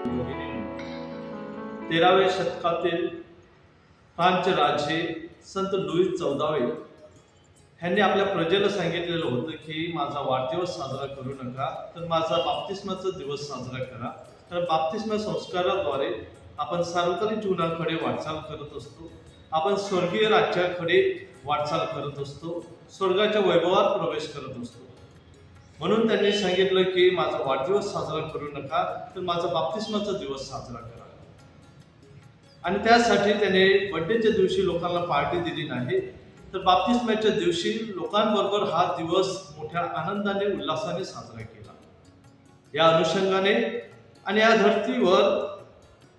भगिनींनो, 13व्या शतकातील फ्रान्सचे राजे संत लुईस 14वे ह्यांनी आपल्या प्रजेला सांगितलेलं होतं की माझा वाढदिवस साजरा करू नका, तर माझा बाप्तिस्माचा दिवस साजरा करा. तर बाप्तिस्मा संस्काराद्वारे आपण सार्वकालिक जीवनाकडे वाटचाल करत असतो. आपण स्वर्गीय राज्याकडे वाटचाल करत असतो, स्वर्गाच्या वैभवात प्रवेश करत असतो. म्हणून त्यांनी सांगितलं की माझा वाढदिवस साजरा करू नका, तर माझा बाप्तिस्माचा दिवस साजरा करा. आणि त्यासाठी त्याने बर्थडेच्या दिवशी लोकांना पार्टी दिली नाही, तर बाप्तिस्माच्या दिवशी लोकांबरोबर हा दिवस मोठ्या आनंदाने उल्हासाने साजरा केला. या अनुषंगाने आणि या धर्तीवर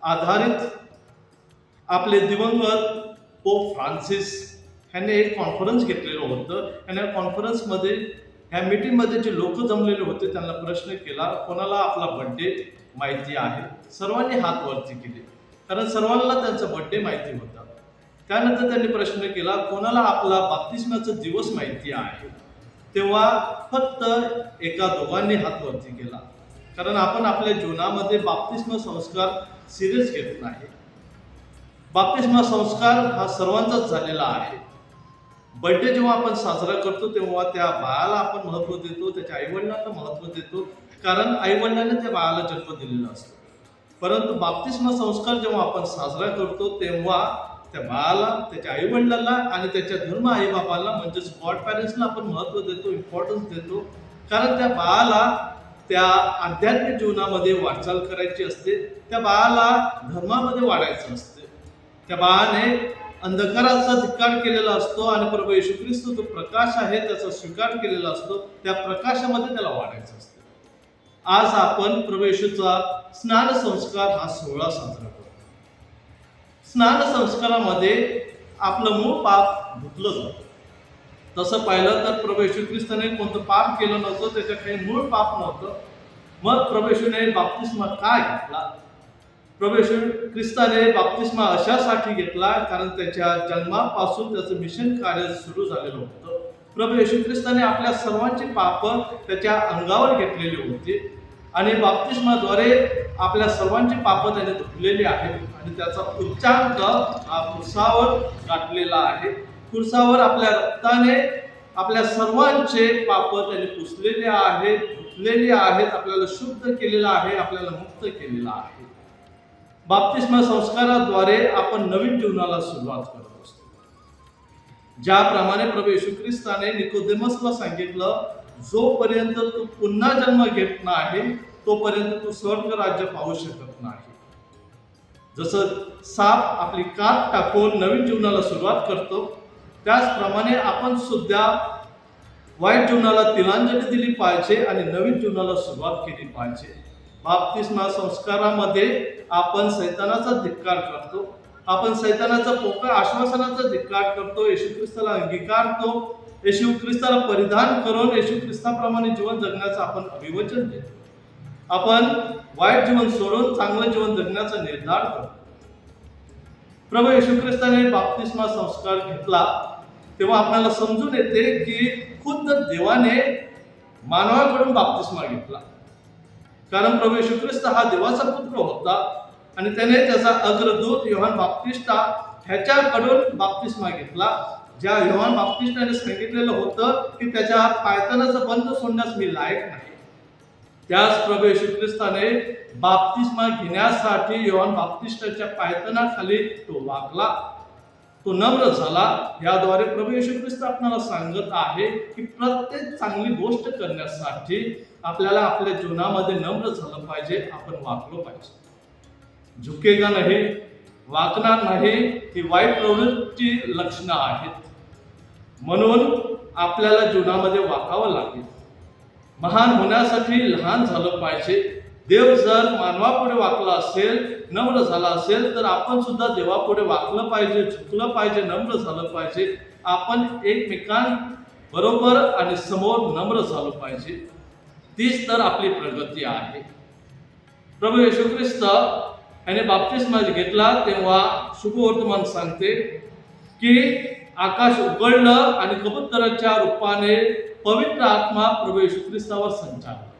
आधारित आपले दिवंगत पोप फ्रान्सिस ह्यांनी एक कॉन्फरन्स घेतलेलं होतं. आणि या कॉन्फरन्समध्ये ह्या मीटिंगमध्ये जे लोक जमलेले होते त्यांना प्रश्न केला, कोणाला आपला बर्थडे माहिती आहे? सर्वांनी हात वरती केले, कारण सर्वांना त्यांचा बर्थडे माहिती होता. त्यानंतर त्यांनी प्रश्न केला, कोणाला आपला बाप्तिस्माचा दिवस माहिती आहे? तेव्हा फक्त एका दोघांनी हात वरती केला, कारण आपण आपल्या जीवनामध्ये बाप्तिस्मा संस्कार सिरियस घेत नाही. बाप्तिस्मा संस्कार हा सर्वांचाच झालेला आहे. बर्थडे जेव्हा आपण साजरा करतो तेव्हा त्या बाळाला आपण महत्त्व देतो, त्याच्या आईवडिलांना महत्त्व देतो, कारण आईवडिलांनी त्या बाळाला जन्म दिलेला असतो. परंतु बाप्तिस्मा संस्कार जेव्हा आपण साजरा करतो तेव्हा त्या बाळाला, त्याच्या आईवडिलांना आणि त्याच्या धर्म आईबापाला म्हणजेच गॉड पॅरेंट्सला आपण महत्त्व देतो, इम्पॉर्टन्स देतो. कारण त्या बाळाला त्या आध्यात्मिक जीवनामध्ये वाटचाल करायची असते, त्या बाळाला धर्मामध्ये वाढायचं असते. त्या बाळाने अंधकाराचा धिक्कार केलेला असतो आणि प्रभू येशू ख्रिस्त जो प्रकाश आहे त्याचा स्वीकार केलेला असतो, त्या प्रकाशामध्ये त्याला वाढायचं असतं. आज आपण प्रभू येशूचा स्नान संस्कार हा सोहळा साजरा करतो. स्नान संस्कारामध्ये आपलं मूळ पाप धुतलं जातं. तसं पाहिलं तर प्रभू येशू ख्रिस्ताने कोणतं पाप केलं नव्हतं, त्याच्या काही मूळ पाप नव्हतं. मग प्रभू येशूने बाप्तिस्मा काय घेतला? प्रभू येशू ख्रिस्ताने बाप्तिस्मा अशासाठी घेतला कारण त्याच्या जन्मापासून त्याचं मिशन कार्य सुरू झालेलं होतं. प्रभू येशू ख्रिस्ताने आपल्या सर्वांची पाप त्याच्या अंगावर घेतलेली होती आणि बाप्तिस्माद्वारे आपल्या सर्वांची पाप त्याने धुतलेली आहेत आणि त्याचा उच्चांक हा क्रूसावर गाठलेला आहे. क्रूसावर आपल्या रक्ताने आपल्या सर्वांचे पाप त्याने पुसलेले आहेत, धुतलेले आहेत, आपल्याला शुद्ध केलेलं आहे, आपल्याला मुक्त केलेलं आहे. बाप्तिस्मा संस्काराद्वारे आपण नवीन जीवनाला सुरुवात करत असतो. ज्याप्रमाणे प्रभू येशू ख्रिस्ताने निकोदेमसला सांगितलं, जोपर्यंत तू पुन्हा जन्म घेत नाही तोपर्यंत तू स्वर्ग राज्य पाहू शकत नाही. जसं साप आपली कात टाकून नवीन जीवनाला सुरुवात करतो, त्याचप्रमाणे आपण सुद्धा वाईट जीवनाला तिलांजली दिली पाहिजे आणि नवीन जीवनाला सुरुवात केली पाहिजे. बाप्तिस्मा संस्कारामध्ये आपण सैतानाचा धिक्कार करतो, आपण सैतानाचा पोकळ आश्वासनाचा धिक्कार करतो, येशू ख्रिस्ताला अंगीकारतो, येशू ख्रिस्ताला परिधान करून येशू ख्रिस्ताप्रमाणे जीवन जगण्याचं आपण अभिवचन देतो. आपण वाईट जीवन सोडून चांगलं जीवन जगण्याचा निर्धार करतो. प्रभू येशू ख्रिस्ताने बाप्तिस्मा संस्कार घेतला तेव्हा आपल्याला समजून येते की खुद्द देवाने मानवाकडून बाप्तिस्मा घेतला. कारण प्रभू येशू ख्रिस्त हा देवाचा पुत्र होता आणि त्याने त्याचा अग्रदूत योहान बाप्तिस्ता ह्याच्याकडून बाप्तिस्मा घेतला. ज्या योहान बाप्तिस्ताने सांगितलेलं होतं की त्याच्या पायतानाचा बंध सोडण्यास मी लायक नाही, त्याच प्रभू येशू ख्रिस्ताने बाप्तिस्मा घेण्यासाठी योहान बाप्तिस्ताच्या पायतानाखाली तो वाकला, तो नम्र झाला. याद्वारे प्रभू येशू ख्रिस्त आपल्याला सांगत आहे की प्रत्येक चांगली गोष्ट करण्यासाठी आपल्याला आपल्या जीवनामध्ये नम्र झालं पाहिजे, आपण वाकलो पाहिजे. झुकेगा नाही, वाकणार नाही, ही वाईट प्रवृत्ती लक्षणं आहेत. म्हणून आपल्याला जीवनामध्ये वाकावं लागेल. महान होण्यासाठी लहान झालं पाहिजे. देव जर मानवापुढे वाकला असेल, नम्र झाला असेल, तर आपण सुद्धा देवापुढे वाकलं पाहिजे, झुकलं पाहिजे, नम्र झालं पाहिजे. आपण एकमेकांबरोबर आणि समोर नम्र झालं पाहिजे. तीच तर आपली प्रगती आहे. प्रभू येशू ख्रिस्त याने बाप्तिस्मा घेतला तेव्हा शुभवर्तमान सांगते की आकाश उघडलं आणि कबूतराच्या रूपाने पवित्र आत्मा प्रभू येशू ख्रिस्तावर संचारला.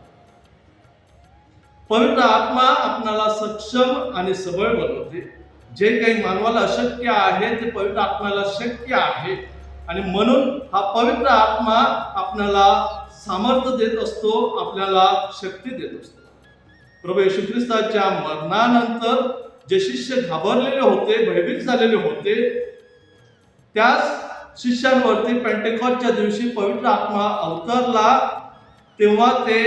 पवित्र आत्मा आपणाला सक्षम आणि सबळ बनवते. जे काही मानवाला अशक्य आहे ते पवित्र आत्म्याला शक्य आहे. आणि म्हणून हा पवित्र आत्मा आपल्याला सामर्थ्य देत असतो, आपल्याला शक्ती देत असतो. प्रभू येशू ख्रिस्ताच्या मरणानंतर जे शिष्य घाबरलेले होते, भयभीत झालेले होते, त्याच शिष्यांवरती पेंटेकॉस्टच्या दिवशी पवित्र आत्मा अवतरला. तेव्हा ते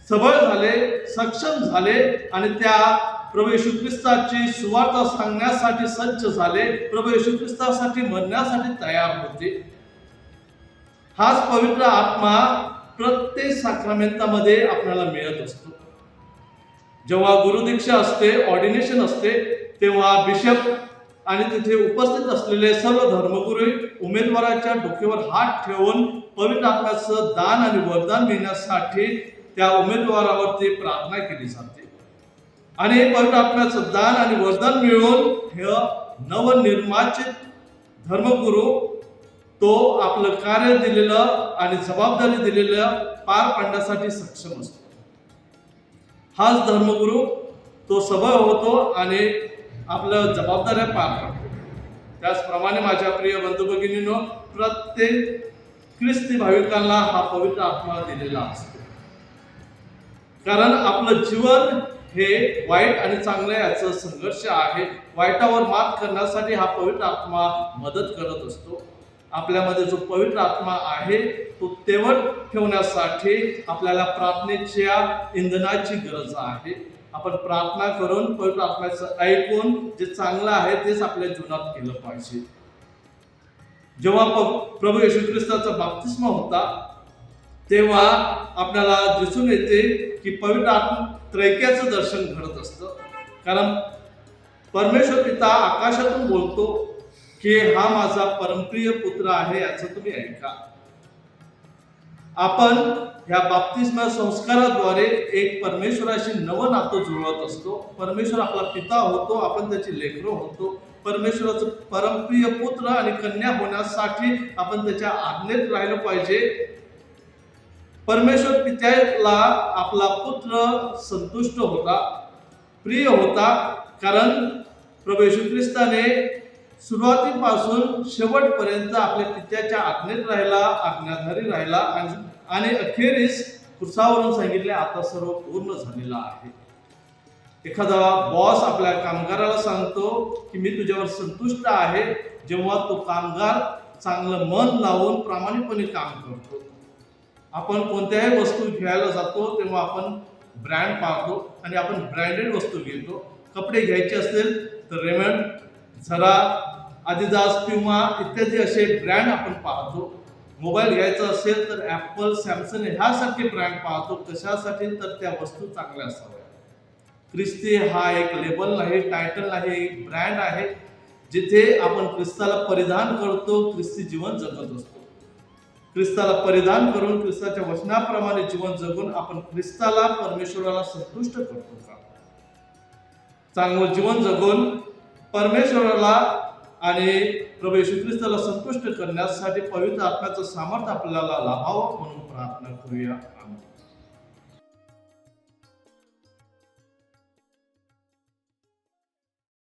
सबळ झाले, सक्षम झाले आणि त्या प्रभू येशू ख्रिस्ताची सुवार्थ सांगण्यासाठी सज्ज झाले, प्रभू येशू ख्रिस्तासाठी मरण्यासाठी तयार होते. हाच पवित्र आत्मा प्रत्येक साक्रामेंटामध्ये आपल्याला मिळत असतो. जेव्हा गुरुदीक्षा असते, ऑर्डिनेशन असते, तेव्हा बिशप आणि तिथे उपस्थित असलेले सर्व धर्मगुरू उमेदवाराच्या डोक्यावर हात ठेवून पवित्र आत्म्याचं दान आणि वरदान मिळण्यासाठी त्या उमेदवारावरती प्रार्थना केली जाते. आणि पवित्र आत्म्याचं दान आणि वरदान मिळवून हे नवनिर्माचित धर्मगुरू तो आपलं कार्य दिलेलं आणि जबाबदारी दिलेलं पार पाडण्यासाठी सक्षम असतो. हाच धर्मगुरू तो सबळ होतो आणि आपल्या जबाबदाऱ्या पार पाडतो. त्याचप्रमाणे माझ्या प्रिय बंधू भगिनींनो, प्रत्येक ख्रिस्ती भाविकांना हा पवित्र आत्मा दिलेला असतो. कारण आपलं जीवन हे वाईट आणि चांगल्या याचं संघर्ष आहे. वाईटावर मात करण्यासाठी हा पवित्र आत्मा मदत करत असतो. आपल्यामध्ये जो पवित्र आत्मा आहे तो तेवढ ठेवण्यासाठी आपल्याला प्रार्थनेच्या इंधनाची गरज आहे. आपण प्रार्थना करून पवित्र आत्म्याचं ऐकून जे चांगलं आहे तेच आपल्या जीवनात केलं पाहिजे. जेव्हा प्रभू येशू ख्रिस्ताचा बाप्तिस्मा होता तेव्हा आपल्याला दिसून येते की पवित्र आत्मा त्रैक्याचं दर्शन घडत असतं. कारण परमेश्वर पिता आकाशातून बोलतो की हा माझा परमप्रिय पुत्र आहे, याचं तुम्ही ऐका. आपण ह्या बाप्तिस्मा संस्काराद्वारे एक परमेश्वराशी नवं नातं जुळवत असतो. परमेश्वर आपला पिता होतो, आपण त्याची लेकरं होतो. परमेश्वराचं परमप्रिय पुत्र आणि कन्या होण्यासाठी आपण त्याच्या आज्ञेत राहिलं पाहिजे. परमेश्वर पित्याला आपला पुत्र संतुष्ट होता, प्रिय होता. कारण प्रभू येशू ख्रिस्ताने सुरुवातीपासून शेवटपर्यंत आपल्या पित्याच्या आज्ञेत राहिला, आज्ञाधारी राहिला आणि अखेरीस क्रुसावरून सांगितले आता सर्व पूर्ण झालेलं आहे. एखादा बॉस आपल्या कामगाराला सांगतो की मी तुझ्यावर संतुष्ट आहे जेव्हा तो कामगार चांगलं मन लावून प्रामाणिकपणे काम करतो. आपण कोणत्याही वस्तू घ्यायला जातो तेव्हा आपण ब्रँड पाहतो आणि आपण ब्रँडेड वस्तू घेतो. कपडे घ्यायचे असतील तर रेमंड, झरा, आदिदास, प्युमा इत्यादी असे ब्रँड आपण पाहतो. मोबाईल घ्यायचा असेल तर ॲपल, सॅमसंग ह्यासारखे ब्रँड पाहतो. कशासाठी? तर त्या वस्तू चांगल्या असाव्या. ख्रिस्ती हा एक लेबल नाही, टायटल नाही, एक ब्रँड आहे जिथे आपण ख्रिस्ताला परिधान करतो, ख्रिस्ती जीवन जगत असतो. ख्रिस्ताला परिधान करून ख्रिस्ताच्या वचनाप्रमाणे जीवन जगून आपण ख्रिस्ताला, परमेश्वराला संतुष्ट करतो का? चांगलं जीवन जगून परमेश्वराला आणि प्रभू येशू ख्रिस्ताला संतुष्ट करण्यासाठी पवित्र आत्म्याचं सामर्थ्य आपल्याला लाभावं म्हणून प्रार्थना करूया. आमेन.